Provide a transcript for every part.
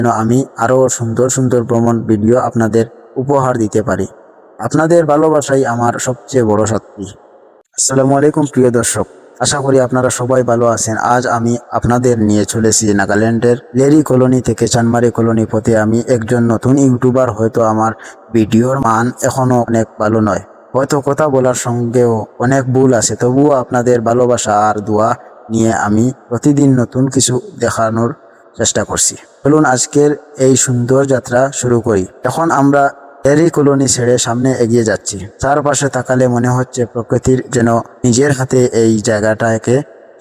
যেন আমি আরও সুন্দর সুন্দর ভ্রমণ ভিডিও আপনাদের উপহার দিতে পারি। আপনাদের ভালোবাসাই আমার সবচেয়ে বড় শক্তি। আসসালামু আলাইকুম প্রিয় দর্শক, আশা করি আপনারা সবাই ভালো আছেন। আজ আমি আপনাদের নিয়ে চলেছি নাগাল্যান্ডের লেরি কলোনি থেকে চানমারি কলোনি পথে। আমি একজন নতুন ইউটিউবার, হয়তো আমার ভিডিওর মান এখনো অনেক ভালো নয়, হয়তো কথা বলার সঙ্গেও অনেক ভুল আছে, তবুও আপনাদের ভালোবাসা আর দোয়া নিয়ে আমি প্রতিদিন নতুন কিছু দেখানোর চেষ্টা করছি। চলুন আজকের এই সুন্দর যাত্রা শুরু করি। এখন আমরা লেরি কলোনি ছেড়ে সামনে এগিয়ে যাচ্ছি। চারপাশে তাকালে মনে হচ্ছে প্রকৃতির যেন নিজের হাতে এই জায়গাটাকে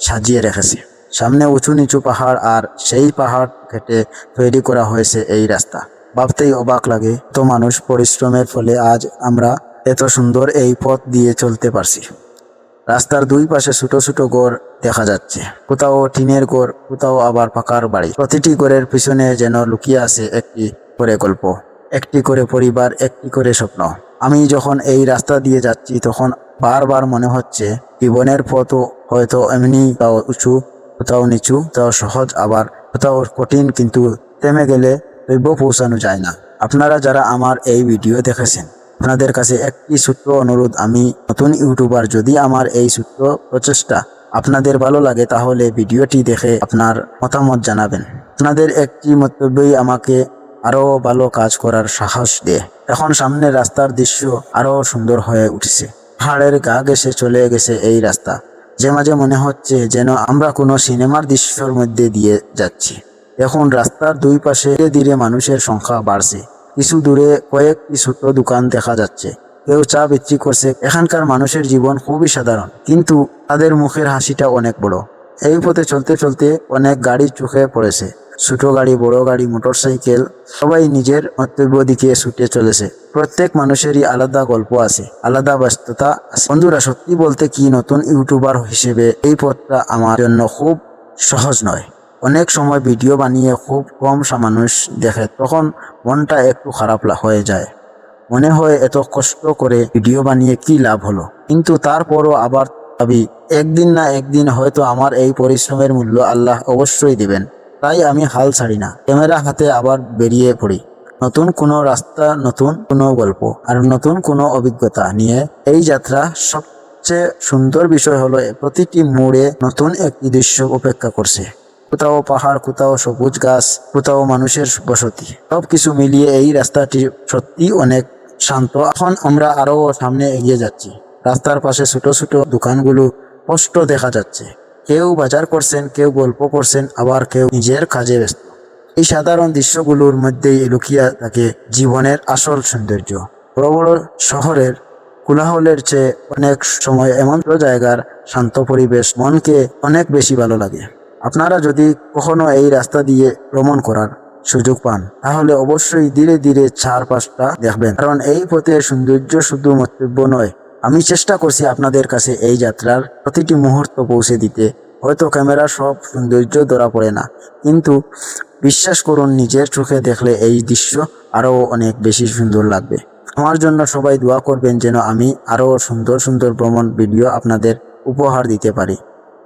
সাজিয়ে রেখেছে। সামনে উঁচু নিচু পাহাড়, আর সেই পাহাড় কেটে তৈরি করা হয়েছে এই রাস্তা। ভাবতেই অবাক লাগে, তো মানুষ পরিশ্রমের ফলে আজ আমরা এত সুন্দর এই পথ দিয়ে চলতে পারছি। রাস্তার দুই পাশে ছোট ছোট ঘর দেখা যাচ্ছে, কোথাও টিনের ঘর, কোথাও আবার পাকার বাড়ি। প্রতিটি ঘরের পিছনে যেন লুকিয়ে আছে একটি করে গল্প, একটি করে পরিবার, একটি করে স্বপ্ন। আমি যখন এই রাস্তা দিয়ে যাচ্ছি তখন বারবার মনে হচ্ছে জীবনের পথও হয়তো এমনি, তাও উঁচু, কোথাও নিচু, তাও সহজ, আবার কোথাও কঠিন, কিন্তু থেমে গেলে গন্তব্যে পৌঁছানো যায় না। আপনারা যারা আমার এই ভিডিও দেখেছেন, আপনাদের কাছে একটি ছোট্ট অনুরোধ, আমি নতুন ইউটিউবার, যদি আমার এই ছোট্ট প্রচেষ্টা আপনাদের ভালো লাগে তাহলে ভিডিওটি দেখে আপনার মতামত জানাবেন। আপনাদের একটি মন্তব্যই আমাকে আরো ভালো কাজ করার সাহস দেয়। এখন সামনের রাস্তার দৃশ্য আরো সুন্দর হয়ে উঠেছে। পাহাড়ের গা ঘেঁষে চলে গেছে এই রাস্তা, যে মাঝে মনে হচ্ছে যেন আমরা কোনো সিনেমার দৃশ্যের মধ্যে দিয়ে যাচ্ছি। এখন রাস্তার দুই পাশে ধীরে ধীরে মানুষের সংখ্যা বাড়ছে। কিছু দূরে কয়েকটি ছোট দোকান দেখা যাচ্ছে, কেউ চা বিক্রি করছে। এখানকার মানুষের জীবন খুবই সাধারণ, কিন্তু তাদের মুখের হাসিটা অনেক বড়। এই পথে চলতে চলতে অনেক গাড়ি চোখে পড়েছে, ছোট গাড়ি, বড় গাড়ি, মোটরসাইকেল, সবাই নিজের গন্তব্য দিকে ছুটে চলেছে। প্রত্যেক মানুষেরই আলাদা গল্প আছে, আলাদা ব্যস্ততা আছে। বন্ধুরা, সত্যি বলতে কি, নতুন ইউটিউবার হিসেবে এই পথটা আমার জন্য খুব সহজ নয়। অনেক সময় ভিডিও বানিয়ে খুব কম মানুষ দেখে, তখন মনটা একটু খারাপ হয়ে যায়। মনে হয় এত কষ্ট করে ভিডিও বানিয়ে কি লাভ হলো। কিন্তু তারপরও আবার ভাবি, একদিন না একদিন হয়তো আমার এই পরিশ্রমের মূল্য আল্লাহ অবশ্যই দিবেন। তাই আমি হাল ছাড়ি না, ক্যামেরা হাতে আবার বেরিয়ে পড়ি। নতুন কোনো রাস্তা, নতুন কোনো গল্প, আর নতুন কোনো অভিজ্ঞতা নিয়ে এই যাত্রা। সবচেয়ে সুন্দর বিষয় হলো প্রতিটি মোড়ে নতুন একটি দৃশ্য অপেক্ষা করছে। কোথাও পাহাড়, কোথাও সবুজ গাছ, কোথাও মানুষের বসতি। সবকিছু মিলিয়ে এই রাস্তাটি সত্যি অনেক শান্ত। এখন আমরা আরো সামনে এগিয়ে যাচ্ছি। রাস্তার পাশে ছোট ছোট দোকানগুলো স্পষ্ট দেখা যাচ্ছে। কেউ বাজার করছেন, কেউ গল্প করছেন, আবার কেউ নিজের কাজে ব্যস্ত। এই সাধারণ দৃশ্যগুলোর মধ্যেই লুকিয়ে থাকে জীবনের আসল সৌন্দর্য। বড় বড় শহরের কোলাহলের চেয়ে অনেক সময় এমন জায়গার শান্ত পরিবেশ মনকে অনেক বেশি ভালো লাগে। আপনারা যদি কখনো এই রাস্তা দিয়ে ভ্রমণ করার সুযোগ পান, তাহলে অবশ্যই ধীরে ধীরে চারপাশটা দেখবেন, কারণ এই পথের সৌন্দর্য শুধু মন্তব্য নয়। আমি চেষ্টা করছি আপনাদের কাছে এই যাত্রার প্রতিটি মুহূর্ত পৌঁছে দিতে। হয়তো ক্যামেরার সব সৌন্দর্য ধরা পড়ে না, কিন্তু বিশ্বাস করুন, নিজের চোখে দেখলে এই দৃশ্য আরো অনেক বেশি সুন্দর লাগবে। আমার জন্য সবাই দোয়া করবেন যেন আমি আরো সুন্দর সুন্দর ভ্রমণ ভিডিও আপনাদের উপহার দিতে পারি।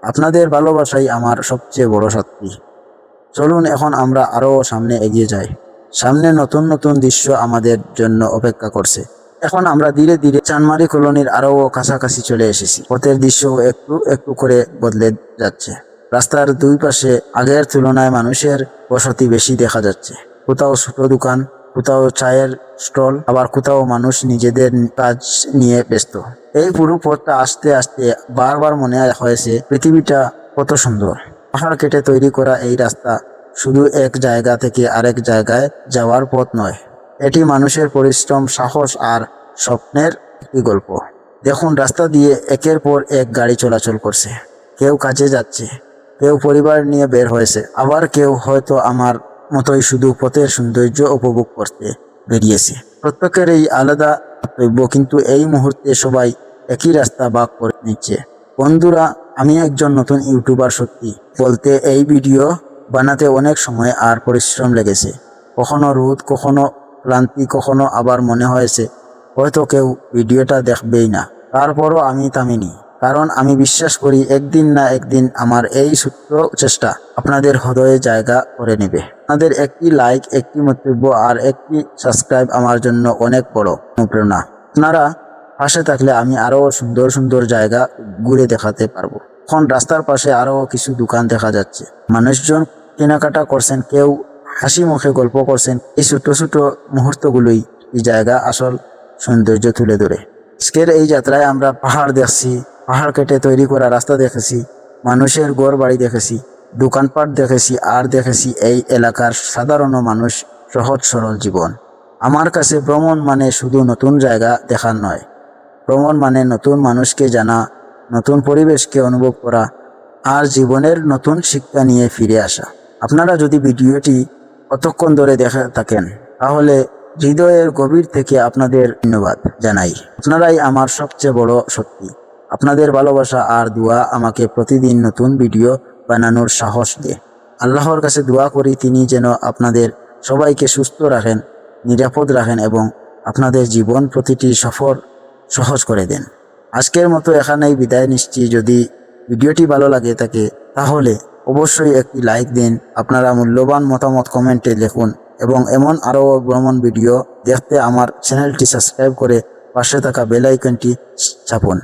আপনাদের ভালোবাসাই আমার সবচেয়ে বড় শক্তি। চলুন এখন আমরা আরো সামনে এগিয়ে যাই। সামনে নতুন নতুন দৃশ্য আমাদের জন্য অপেক্ষা করছে। এখন আমরা ধীরে ধীরে চানমারি কলোনির আরো কাছাকাছি চলে এসেছি। পথের দৃশ্য একটু একটু করে বদলে যাচ্ছে। রাস্তার দুই পাশে আগের তুলনায় মানুষের বসতি বেশি দেখা যাচ্ছে। কোথাও ছোট দোকান, কোথাও চায়ের স্টল, আবার কোথাও মানুষ নিজেদের কাজ নিয়ে ব্যস্ত। এই পুরো পথটা আস্তে আস্তে বারবার মনে হয়েছে পৃথিবীটা কত সুন্দর। পাহাড় কেটে তৈরি করা এই রাস্তা শুধু এক জায়গা থেকে আরেক জায়গায় যাওয়ার পথ নয়, এটি মানুষের পরিশ্রম, সাহস আর স্বপ্নের একটি গল্প। দেখুন, রাস্তা দিয়ে একের পর এক গাড়ি চলাচল করছে। কেউ কাজে যাচ্ছে, কেউ পরিবার নিয়ে বের হয়েছে, আবার কেউ হয়তো আমার মতোই শুধু পথের সৌন্দর্য উপভোগ করতে বেরিয়েছে। প্রত্যেকের এই আলাদা গন্তব্য, কিন্তু এই মুহূর্তে সবাই একই রাস্তা ভাগ করে নিচ্ছে। বন্ধুরা, আমি একজন নতুন ইউটিউবার। সত্যি বলতে এই ভিডিও বানাতে অনেক সময় আর পরিশ্রম লেগেছে। কখনো রোদ, কখনো ক্লান্তি, কখনো আবার মনে হয়েছে হয়তো কেউ ভিডিওটা দেখবেই না। তারপরও আমি থামিনি, কারণ আমি বিশ্বাস করি একদিন না একদিন আমার এই ছোট্ট চেষ্টা আপনাদের হৃদয়ে জায়গা করে নেবে। আপনাদের একটি লাইক, একটি মন্তব্য আর একটি সাবস্ক্রাইব আমার জন্য অনেক বড় অনুপ্রেরণা। আপনারা পাশে থাকলে আমি আরো সুন্দর সুন্দর জায়গা ঘুরে দেখাতে পারবো। এখন রাস্তার পাশে আরো কিছু দোকান দেখা যাচ্ছে, মানুষজন কেনাকাটা করছেন, কেউ হাসি মুখে গল্প করছেন। এই ছোট ছোট মুহূর্তগুলোই এই জায়গা আসল সৌন্দর্য তুলে ধরে। আজকের এই যাত্রায় আমরা পাহাড় দেখছি, পাহাড় কেটে তৈরি করা রাস্তা দেখেছি, মানুষের ঘর বাড়ি দেখেছি, দোকানপাট দেখেছি, আর দেখেছি এই এলাকার সাধারণ মানুষ সহজ সরল জীবন। আমার কাছে ভ্রমণ মানে শুধু নতুন জায়গা দেখার নয়, ভ্রমণ মানে নতুন মানুষকে জানা, নতুন পরিবেশকে অনুভব করা আর জীবনের নতুন শিক্ষা নিয়ে ফিরে আসা। আপনারা যদি ভিডিওটি কতক্ষণ ধরে দেখে থাকেন তাহলে হৃদয়ের গভীর থেকে আপনাদের ধন্যবাদ জানাই। আপনারাই আমার সবচেয়ে বড় শক্তি। আপনাদের ভালোবাসা আর দোয়া আমাকে প্রতিদিন নতুন ভিডিও বানানোর সাহস দেয়। আল্লাহর কাছে দোয়া করি তিনি যেন আপনাদের সবাইকে সুস্থ রাখেন, নিরাপদ রাখেন এবং আপনাদের জীবন প্রতিটি সফর সহজ করে দেন। আজকের মতো এখানেই বিদায় নিচ্ছি। যদি ভিডিওটি ভালো লাগে থাকে তাহলে অবশ্যই একটি লাইক দিন। আপনারা মূল্যবান মতামত কমেন্টে লিখুন এবং এমন আরও ভ্রমণ ভিডিও দেখতে আমার চ্যানেলটি সাবস্ক্রাইব করে পাশে থাকা বেল আইকনটি চাপুন।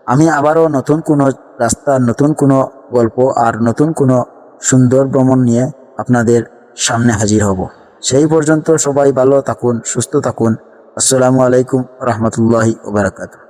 আমি আবারও নতুন কোনো রাস্তা, নতুন কোনো গল্প আর নতুন কোনো সুন্দর ভ্রমণ নিয়ে আপনাদের সামনে হাজির হব। সেই পর্যন্ত সবাই ভালো থাকুন, সুস্থ থাকুন। আসসালামু আলাইকুম রহমতুল্লাহি ওয়া বারাকাতুহু।